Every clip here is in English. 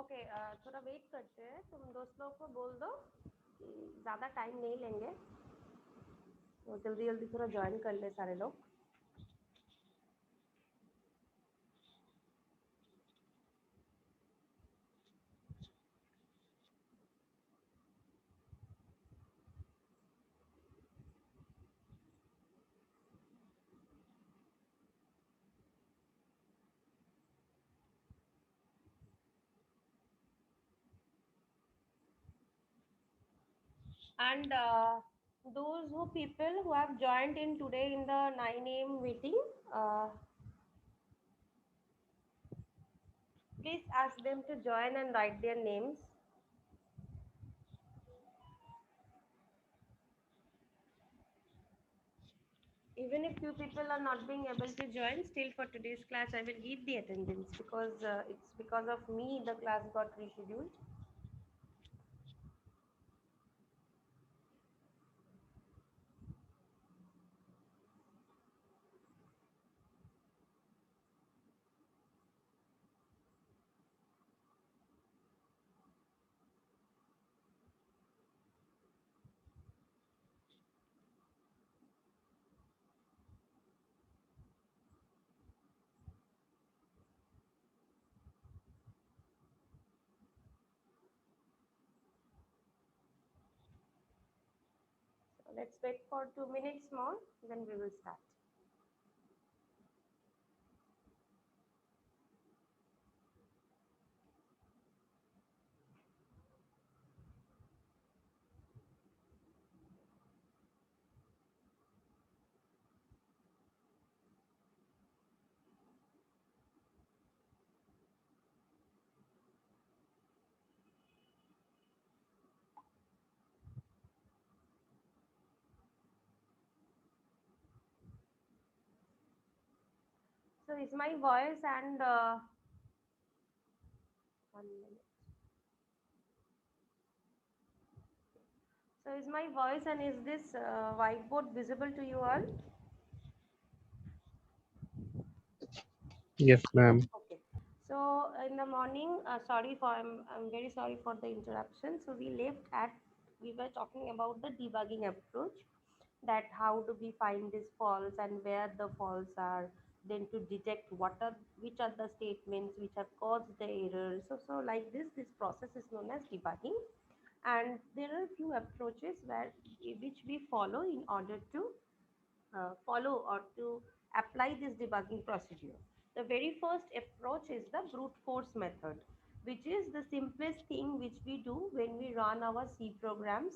Okay, थोड़ा wait करते हैं। तुम दोस्त लोग को बोल दो कि ज़्यादा टाइम नहीं लेंगे, तो जल्दी जल्दी थोड़ा ज्वाइन कर ले सारे लोग। And those who people who have joined in today in the 9 a.m. meeting, uh, please ask them to join and write their names. Even if few people are not being able to join, still for today's class, I will give the attendance because it's because of me the class got rescheduled. So let's wait for 2 minutes more, then we will start. So is my voice and 1 minute. So is my voice and is this whiteboard visible to you all? Yes, ma'am. Okay. So in the morning, I'm very sorry for the interruption. So we were talking about the debugging approach, that how do we find these faults and where the faults are, then to detect which are the statements which have caused the error. So like this process is known as debugging, and there are few approaches which we follow in order to follow or to apply this debugging procedure. The very first approach is the brute force method, which is the simplest thing which we do when we run our C programs.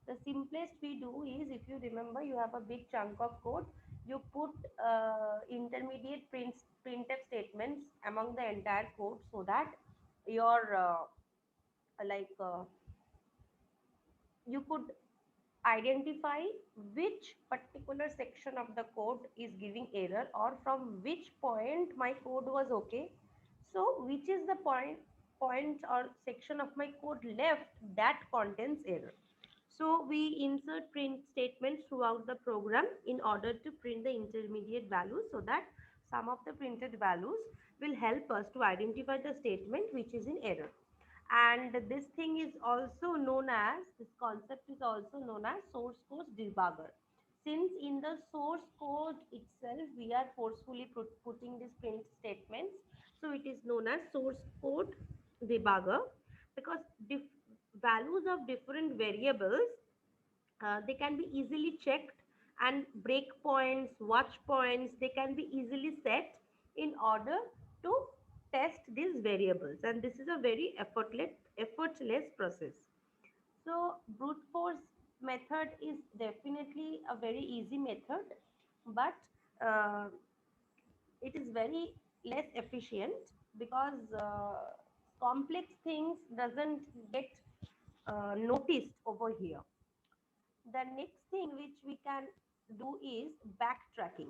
The simplest we do is, if you remember, you have a big chunk of code, you put intermediate printf statements among the entire code so that your like you could identify which particular section of the code is giving error, or from which point my code was okay, so which is the point or section of my code left that contains error. So we insert print statements throughout the program in order to print the intermediate values, so that some of the printed values will help us to identify the statement which is in error. And this thing is also known as, this concept is also known as source code debugger. Since in the source code itself we are forcefully putting these print statements, so it is known as source code debugger, because values of different variables, they can be easily checked, and breakpoints, watch points, they can be easily set in order to test these variables, and this is a very effortless process. So brute force method is definitely a very easy method, but uh, it is very less efficient, because complex things doesn't get noticed over here. The next thing which we can do is backtracking.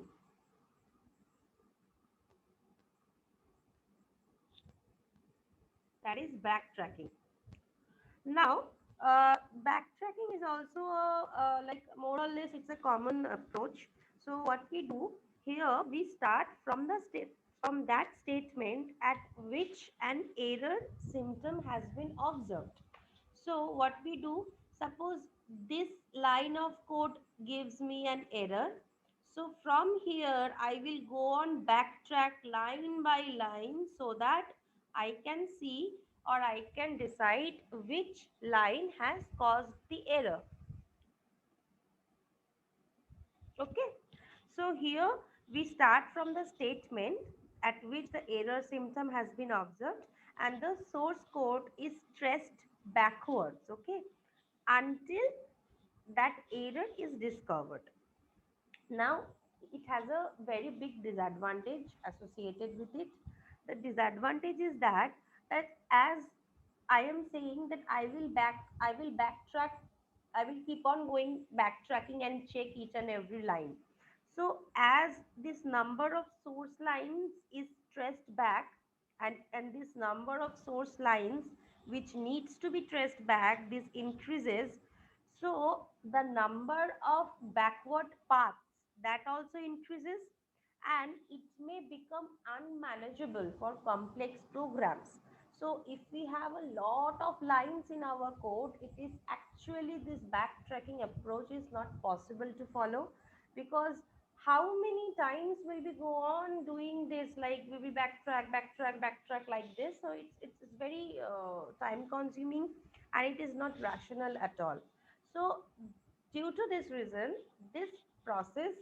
That is backtracking. Now, backtracking is also like more or less it's a common approach. So what we do here, we start from the step. from that statement at which an error symptom has been observed. So what we do, suppose this line of code gives me an error. So from here, I will go on backtrack line by line so that I can see or I can decide which line has caused the error. Okay. So here we start from the statement at which the error symptom has been observed and the source code is traced backwards. Okay, until that error is discovered. Now, it has a very big disadvantage associated with it. The disadvantage is that as I am saying that I will backtrack, I will keep on going backtracking and check each and every line. So as this number of source lines is traced back, and this number of source lines which needs to be traced back, this increases. So the number of backward paths that also increases, and it may become unmanageable for complex programs. So if we have a lot of lines in our code, it is actually this backtracking approach is not possible to follow, because how many times will we go on doing this, like we will backtrack like this. So it's very time consuming, and it is not rational at all. So due to this reason, this process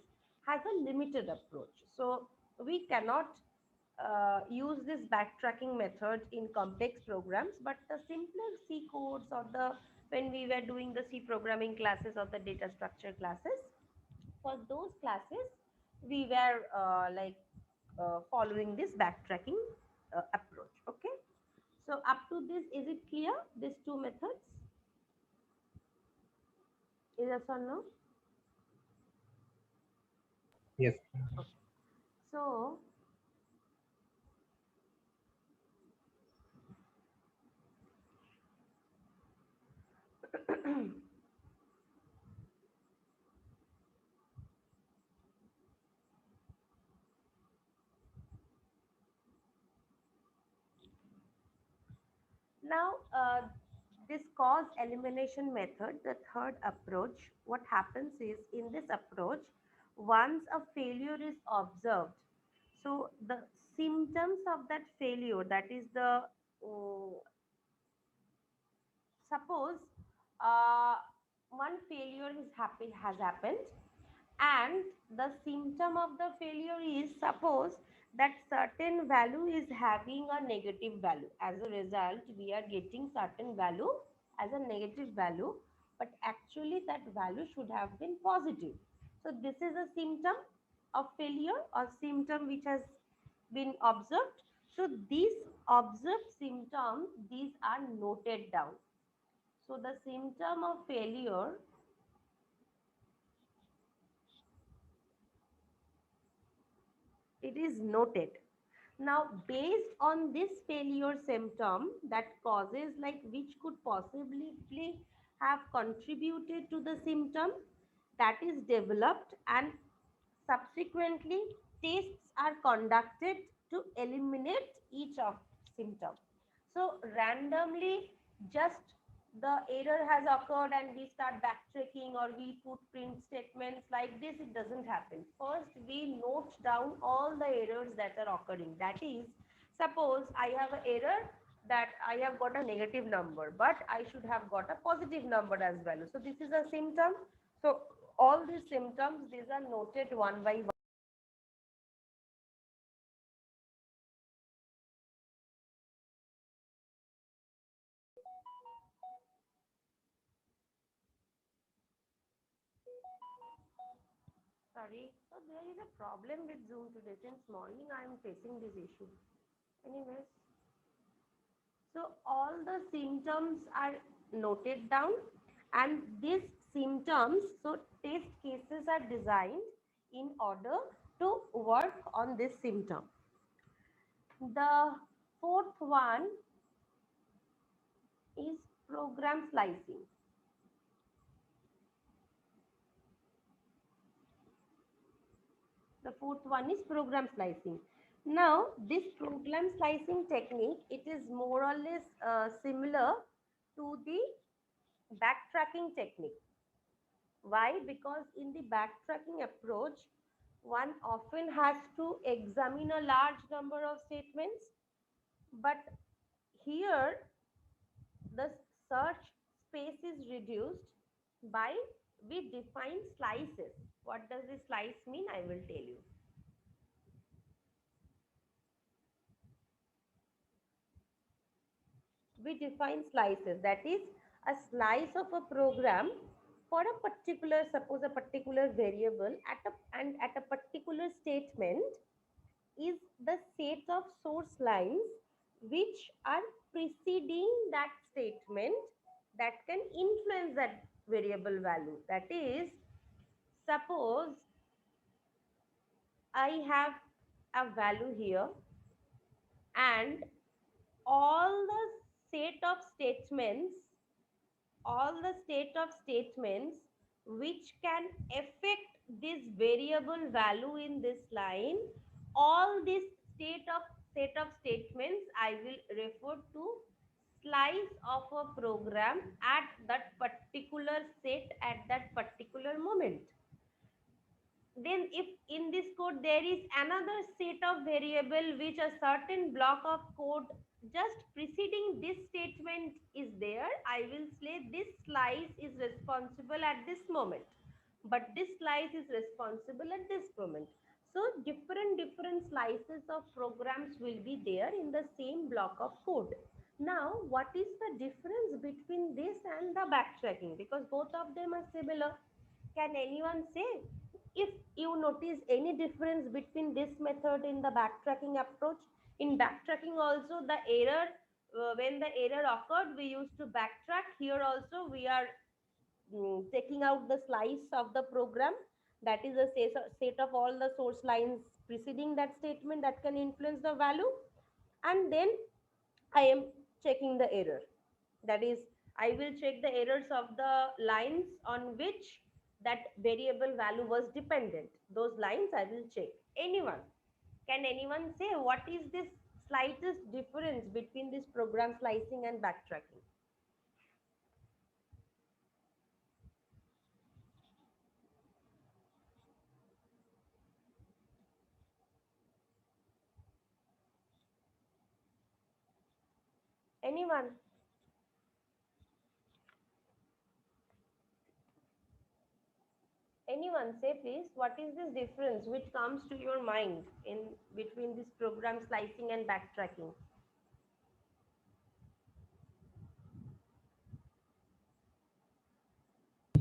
has a limited approach. So we cannot use this backtracking method in complex programs, but the simpler C codes or the when we were doing the C programming classes or the data structure classes, for those classes we were following this backtracking approach. Okay, so up to this, is it clear? These two methods, is yes or no? Yes. Okay. So now, this cause elimination method, the third approach, what happens is in this approach, once a failure is observed, so the symptoms of that failure, that is the, suppose one failure has happened, and the symptom of the failure is, suppose that certain value is having a negative value. As a result, we are getting certain value as a negative value, but actually that value should have been positive. So this is a symptom of failure or symptom which has been observed. So these observed symptoms, these are noted down. So the symptom of failure, it is noted. Now, based on this failure symptom that causes, like which could possibly have contributed to the symptom, that is developed, and subsequently tests are conducted to eliminate each of symptom. So randomly, just the error has occurred and we start backtracking or we put print statements like this, it doesn't happen. First we note down all the errors that are occurring. That is, suppose I have an error that I have got a negative number, but I should have got a positive number as well. So this is a symptom. So all these symptoms, these are noted one by one. Sorry. So there is a problem with Zoom today. Since morning I am facing this issue. Anyways, so all the symptoms are noted down, and these symptoms, so test cases are designed in order to work on this symptom. The fourth one is program slicing. The fourth one is program slicing. Now, this program slicing technique, it is more or less similar to the backtracking technique. Why? Because in the backtracking approach, one often has to examine a large number of statements, but here the search space is reduced by we define slices. What does this slice mean? I will tell you. We define slices, that is a slice of a program for a particular, suppose a particular variable at a, and at a particular statement is the set of source lines which are preceding that statement that can influence that variable value. That is, suppose I have a value here and all the set of statements, all the state of statements which can affect this variable value in this line, all this state of set of statements I will refer to slice of a program at that particular set at that particular moment. Then if in this code there is another set of variable which a certain block of code just preceding this statement is there, I will say this slice is responsible at this moment, but this slice is responsible at this moment. So different slices of programs will be there in the same block of code. Now what is the difference between this and the backtracking? Because both of them are similar. Can anyone say if you notice any difference between this method in the backtracking approach? In backtracking also the error, when the error occurred we used to backtrack. Here also we are taking out the slice of the program, that is a set of all the source lines preceding that statement that can influence the value, and then I am checking the error. That is, I will check the errors of the lines on which that variable value was dependent. Those lines I will check. Anyone, can anyone say what is this slightest difference between this program slicing and backtracking? Anyone? Anyone say please, what is this difference which comes to your mind in between this program slicing and backtracking?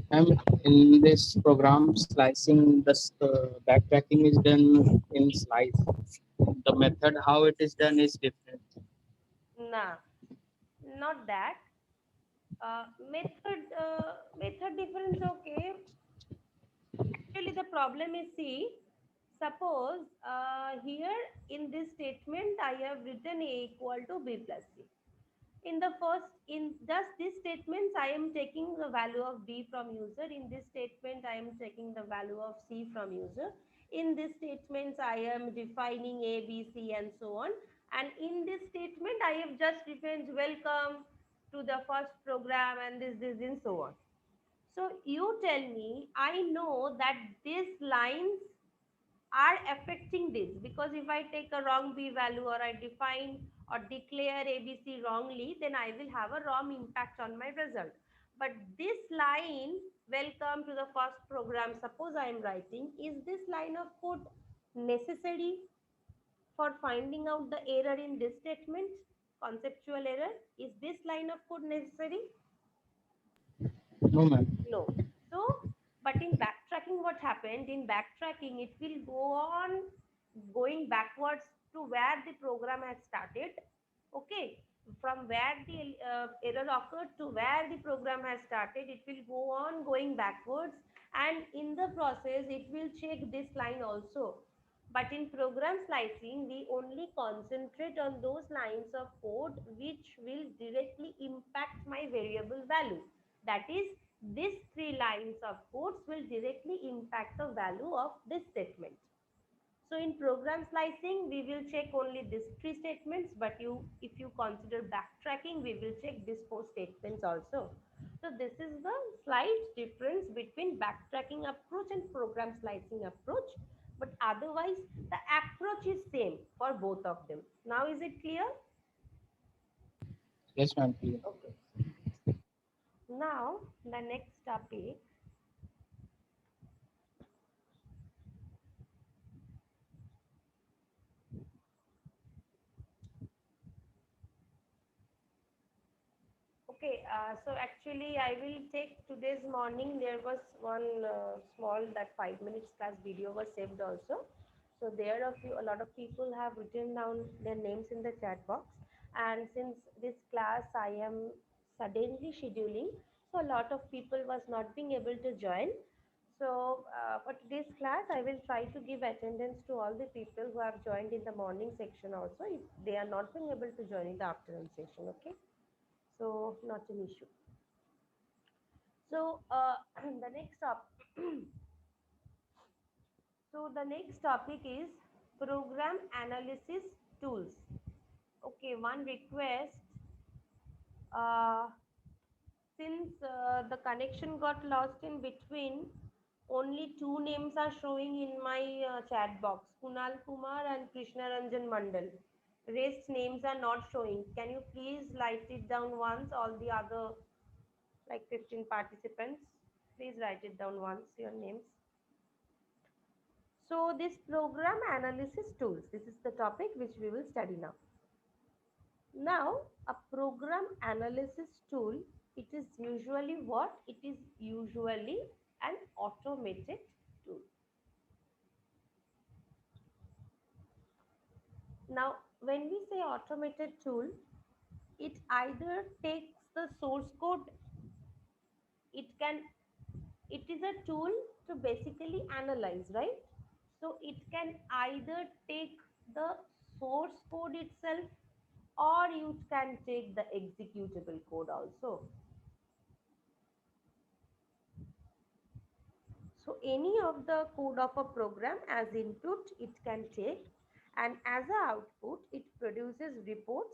And in this program, slicing, backtracking is done in slice. The method how it is done is different. Nah, not that. Method difference, okay. Actually, the problem is, see, suppose here in this statement I have written a equal to b plus c. In the first, in just this statements, I am taking the value of b from user. In this statement, I am taking the value of c from user. In this statements, I am defining a, b, c, and so on. And in this statement, I have just defined welcome to the first program and this, and so on. So you tell me, I know that these lines are affecting this because if I take a wrong b value or I define or declare ABC wrongly, then I will have a wrong impact on my result. But this line, welcome to the first program, suppose I am writing, is this line of code necessary for finding out the error in this statement? Conceptual error. Is this line of code necessary? No, ma'am. No. So, but in backtracking, what happened? In backtracking, it will go on going backwards to where the program has started. Okay. From where the error occurred to where the program has started, it will go on going backwards. And in the process, it will check this line also. But in program slicing, we only concentrate on those lines of code which will directly impact my variable value. That is, these three lines of codes will directly impact the value of this statement. So in program slicing, we will check only these three statements, but if you consider backtracking, we will check these four statements also. So this is the slight difference between backtracking approach and program slicing approach. But otherwise, the approach is same for both of them. Now is it clear? Yes, ma'am. Clear. Okay. Now the next topic. Okay, so actually I will take today's morning. There was one small that 5 minutes class video was saved also. So there a lot of people have written down their names in the chat box. And since this class I am suddenly scheduling, so a lot of people was not being able to join. So for today's class, I will try to give attendance to all the people who have joined in the morning section also. If they are not being able to join in the afternoon section, okay? So not an issue. So the next up, so the next topic is program analysis tools. Okay, one request. Uh, since the connection got lost in between, only two names are showing in my chat box: Kunal Kumar and Krishna Ranjan Mandal. Rest names are not showing. Can you please write it down once? All the other like 15 participants, please write it down once, your names. So this program analysis tools, this is the topic which we will study now. Now a program analysis tool, it is usually what? It is usually an automated tool. Now when we say automated tool, it either takes the source code, it can, it is a tool to basically analyze, right? So it can either take the source code itself, or you can take the executable code also. So any of the code of a program as input it can take, and as a output it produces reports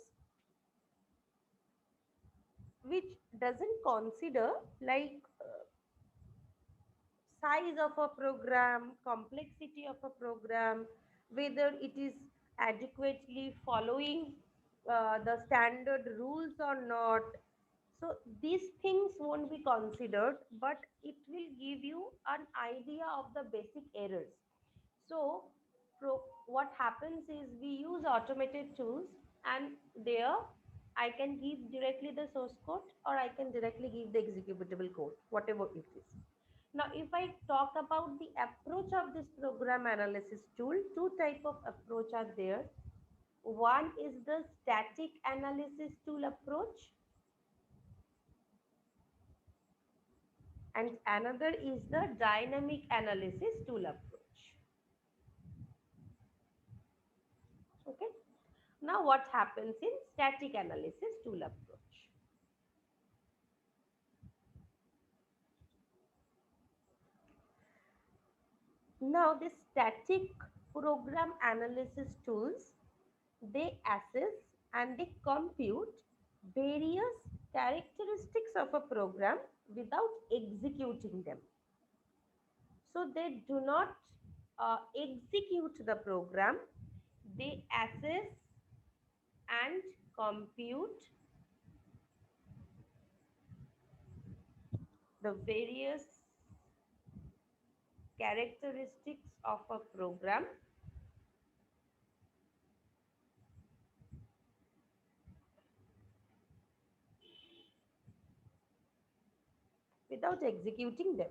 which doesn't consider like size of a program, complexity of a program, whether it is adequately following the standard rules or not. So these things won't be considered, but it will give you an idea of the basic errors. So what happens is we use automated tools, and there I can give directly the source code, or I can directly give the executable code, whatever it is. Now, if I talk about the approach of this program analysis tool, two type of approach are there. One is the static analysis tool approach, and another is the dynamic analysis tool approach. Okay. Now, what happens in static analysis tool approach? Now, the static program analysis tools, they assess and they compute various characteristics of a program without executing them. So they do not execute the program, they assess and compute the various characteristics of a program without executing them.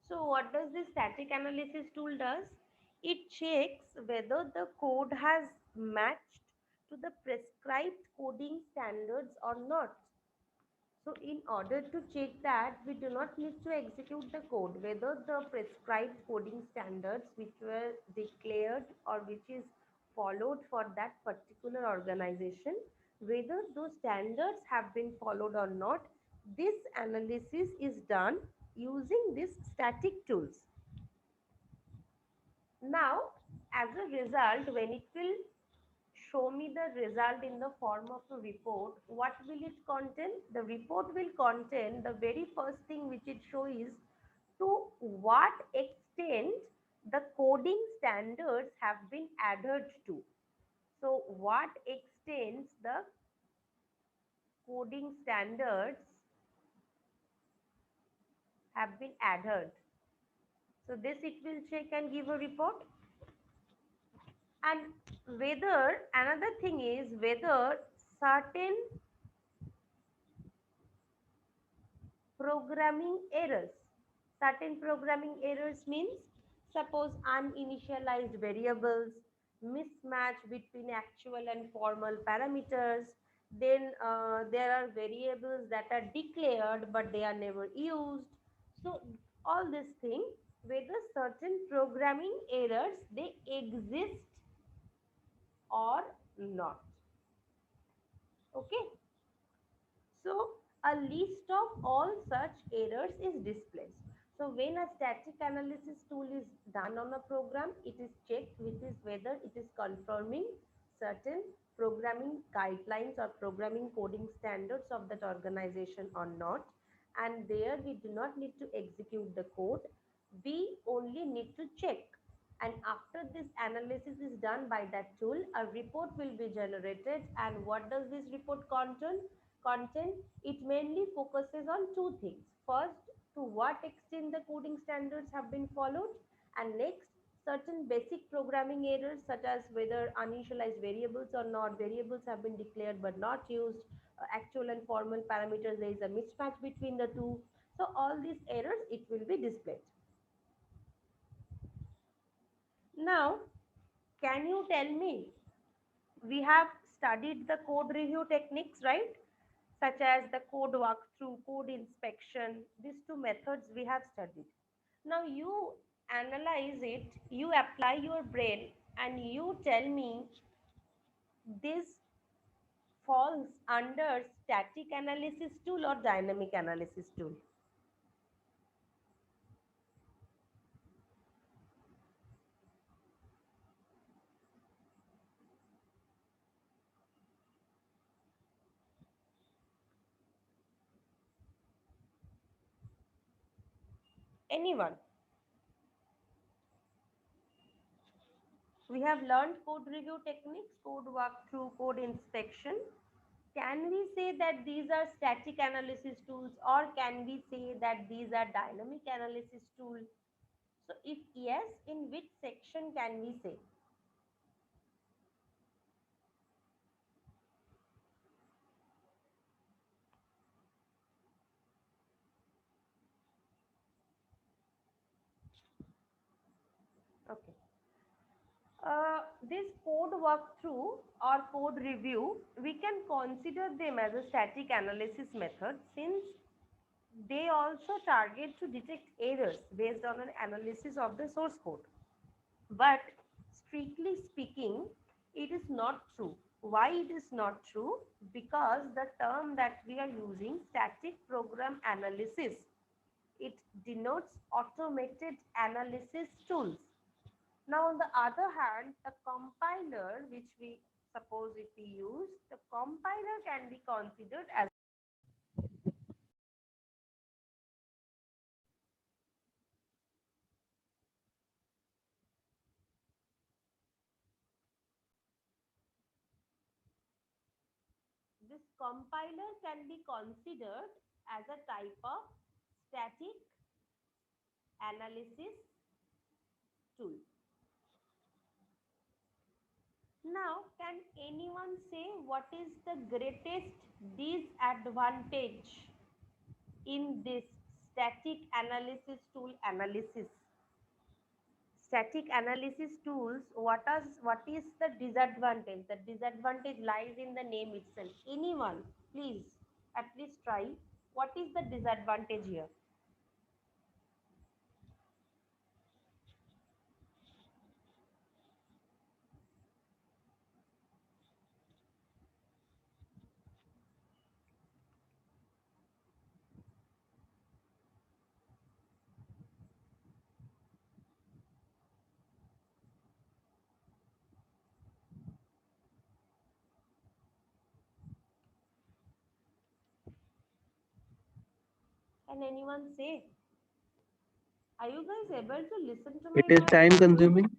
So what does this static analysis tool does? It checks whether the code has matched to the prescribed coding standards or not. So in order to check that, we do not need to execute the code, whether the prescribed coding standards which were declared or which is followed for that particular organization, whether those standards have been followed or not. This analysis is done using these static tools. Now, as a result, when it will show me the result in the form of a report, what will it contain? The report will contain the very first thing which it shows is to what extent the coding standards have been adhered to. So, what extents the coding standards have been adhered. So, this it will check and give a report. And whether, another thing is whether certain programming errors. Certain programming errors means suppose uninitialized variables, mismatch between actual and formal parameters, then there are variables that are declared but they are never used. So all these things, whether certain programming errors they exist or not. Okay. So a list of all such errors is displayed. So when a static analysis tool is done on a program, it is checked which is whether it is confirming certain programming guidelines or programming coding standards of that organization or not. And there we do not need to execute the code. We only need to check. And after this analysis is done by that tool, a report will be generated. And what does this report contain? It mainly focuses on two things. First, to what extent the coding standards have been followed, and next, certain basic programming errors such as whether uninitialized variables or not, variables have been declared but not used, actual and formal parameters, there is a mismatch between the two. So all these errors it will be displayed. Now, can you tell me, we have studied the code review techniques, right? Such as the code walkthrough, code inspection, these two methods we have studied. Now you analyze it, you apply your brain, and you tell me this falls under static analysis tool or dynamic analysis tool. Anyone? We have learned code review techniques, code walkthrough, code inspection. Can we say that these are static analysis tools, or can we say that these are dynamic analysis tools? So if yes, in which section can we say? Okay. This code walkthrough or code review, we can consider them as a static analysis method since they also target to detect errors based on an analysis of the source code. But strictly speaking, it is not true. Why it is not true? Because the term that we are using, static program analysis, it denotes automated analysis tools. Now, on the other hand, a compiler, which we suppose if we use, the compiler can be considered as this compiler can be considered as a type of static analysis tool. Now, can anyone say what is the greatest disadvantage in this static analysis tool analysis? Static analysis tools, what is the disadvantage? The disadvantage lies in the name itself. Anyone, please, at least try. What is the disadvantage here? Can anyone say? Are you guys able to listen to It my is voice? time consuming.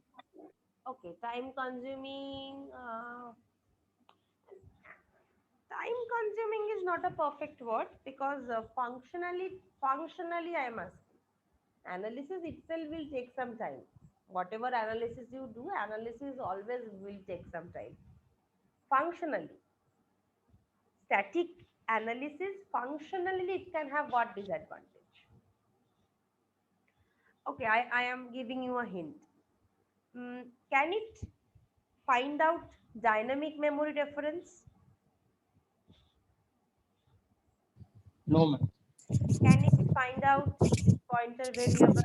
Okay, time consuming. Time consuming is not a perfect word because functionally I am asking. Analysis itself will take some time. Whatever analysis you do, analysis always will take some time. Functionally, static analysis, functionally it can have what disadvantage? Okay, I am giving you a hint. Can it find out dynamic memory reference? No, ma'am. Can it find out pointer variable,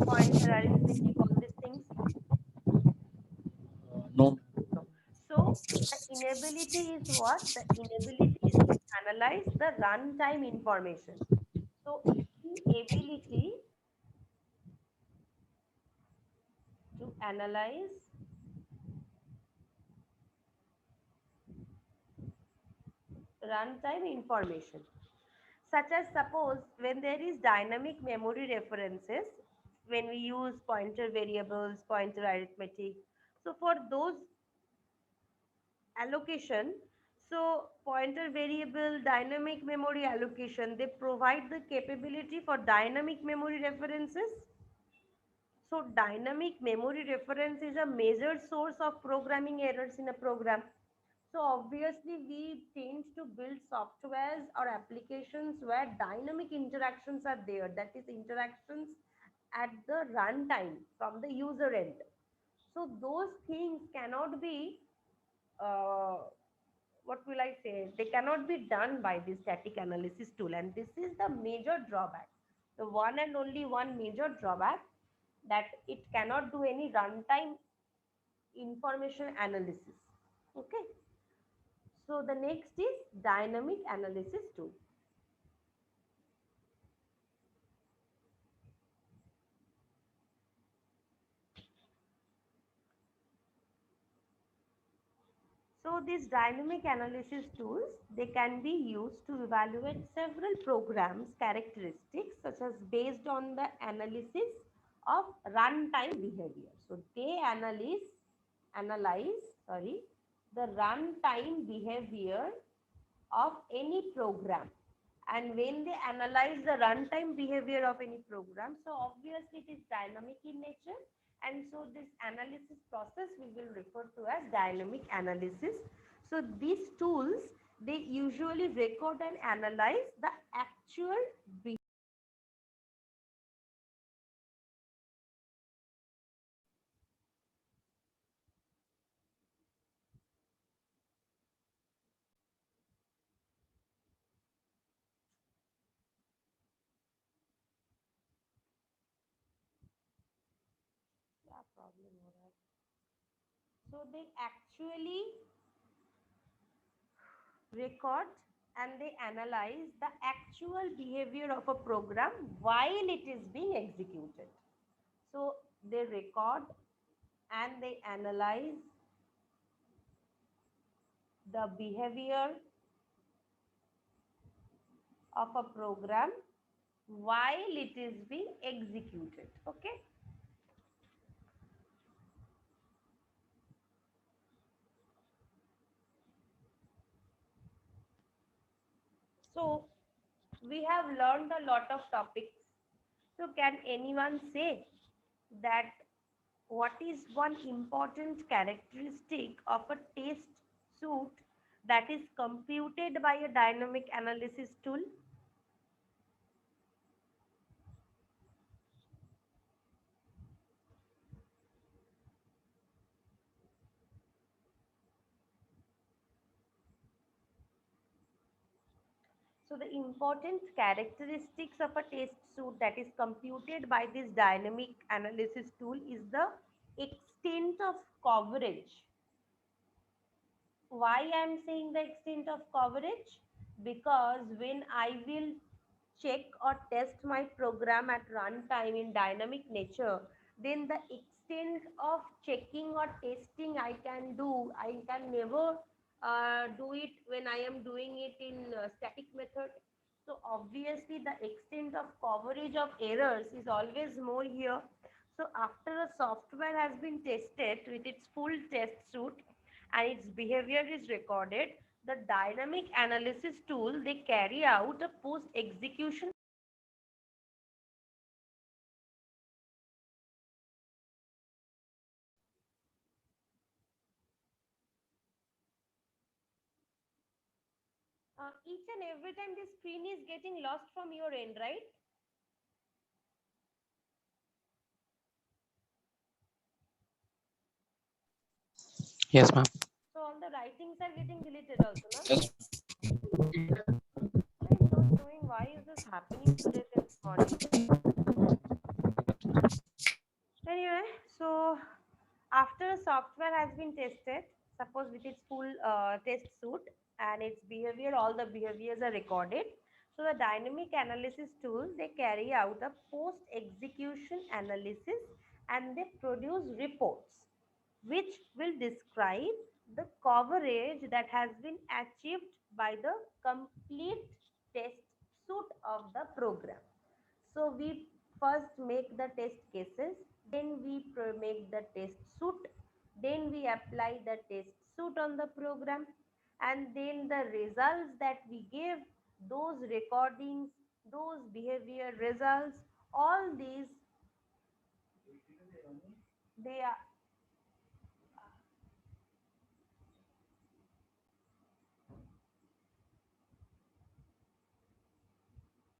pointer arithmetic, all these things? No. No. So the inability is what? The inability is to analyze the runtime information. So inability to analyze runtime information. Such as suppose when there is dynamic memory references, when we use pointer variables, pointer arithmetic. So for those allocation, so pointer variable, dynamic memory allocation, they provide the capability for dynamic memory references. So dynamic memory reference is a major source of programming errors in a program. So obviously we tend to build softwares or applications where dynamic interactions are there, that is interactions at the runtime from the user end. So those things cannot be uh, what will I say? They cannot be done by the static analysis tool, and this is the major drawback. The one and only one major drawback, that it cannot do any runtime information analysis. Okay. So the next is dynamic analysis tool. So these dynamic analysis tools, they can be used to evaluate several programs characteristics such as based on the analysis of runtime behavior. So they analyze the runtime behavior of any program. And when they analyze the runtime behavior of any program, so obviously it is dynamic in nature. And so this analysis process we will refer to as dynamic analysis. So these tools, they usually record and analyze the actual behavior. क्या problem हो रहा है? So they actually record and they analyze the actual behavior of a program while it is being executed. So they record and they analyze the behavior of a program while it is being executed. Okay. So we have learned a lot of topics. So can anyone say that what is one important characteristic of a test suite that is computed by a dynamic analysis tool? So the important characteristics of a test suite that is computed by this dynamic analysis tool is the extent of coverage. Why I am saying the extent of coverage? Because when I will check or test my program at runtime in dynamic nature, then the extent of checking or testing I can do, I can never do it when I am doing it in static method. So obviously the extent of coverage of errors is always more here. So after a software has been tested with its full test suite and its behavior is recorded, the dynamic analysis tool, they carry out a post execution. Each and every time the screen is getting lost from your end, right? Yes, ma'am. So all the writings are getting deleted also, no? Yes. Why it's not showing? Why is this happening today since morning? Anyway, so after a software has been tested, suppose with its full test suite and its behavior, all the behaviors are recorded. So the dynamic analysis tool, they carry out a post execution analysis and they produce reports which will describe the coverage that has been achieved by the complete test suite of the program. So we first make the test cases, then we make the test suite, then we apply the test suite on the program, and then the results that we give, those recordings, those behavior results, all these they are